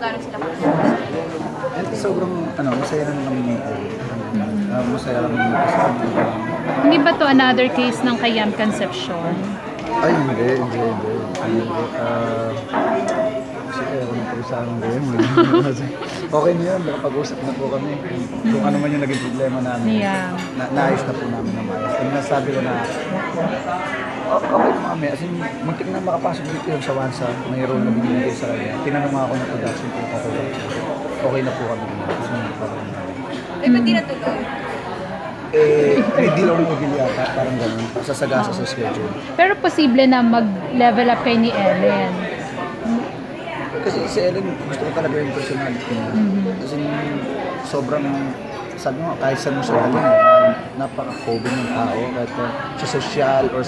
gano'n sila And sobrang, masaya naman kami ni masaya kami ni kasama. Hindi ba to another case ng Kayam Concepcion? Ay, hindi. Kasi ako na pag-usapan ko yun. Okay na yun, nakapag-usap na po kami. Kung ano man yung naging problema namin, Yeah. naayos na po namin na maayos. Kaya nasabi ko na, okay na kami. As in, muntik na makapasok dito yun sa Wansa. May role na binigay sa kanya. Tinanong ako ng production kung okay na po kami. Sumunod pa kami. Eh, ba't di natuloy? May deal ako nabili yata, parang gano'n. Sasagasa sa schedule. Pero posible na mag-level up kay ni Ellen. Kasi si Ellen, gusto ko talaga yung personality niya. Kasi sobrang, sabi mo, kahit saan mo siya dalhin, napaka-cobing ng tao. Kahit sa social or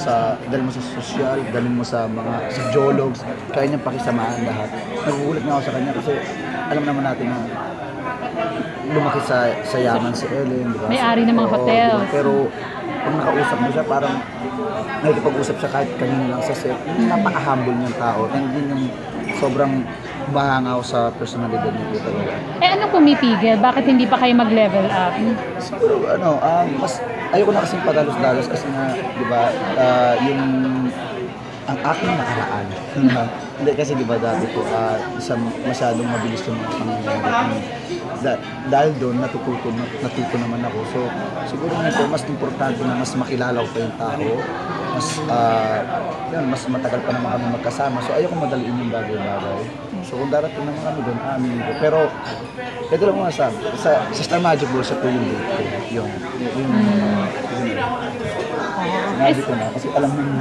dalhin mo sa social, dalhin mo sa sa geologs, kaya niyang pakisamaan lahat. Nagugulat nga ako sa kanya kasi alam naman natin na lumaki sa yaman si Ellen, di ba? May-ari ng mga hotel. Diba? Pero pag nakausap mo siya, parang nakikipag-usap siya kahit kanina lang sa set. Napaka-humble niyang tao. And din yung sobrang mahangaw sa personalidad niya talaga. Eh anong pumipigil? Bakit hindi pa kayo mag-level up? Siguro, mas ayoko na kasing padalos-dalos kasi nga, di ba, ang aking nakaraan. Hindi kasi di ba dati po, masyadong mabilis yung mga pangyayari. Dahil doon, natuto naman ako. So, siguro nito, mas importante na mas makilala ko pa yung tao. Mas matagal pa naman kami magkasama. So, ayoko madaliin yung bagay-bagay. So, kung darating naman kami doon, amin ko. Pero, ito lang mga sabi. Sa Star Magic Ball, siya po yung date ko. Sinabi ko na, kasi alam mo na.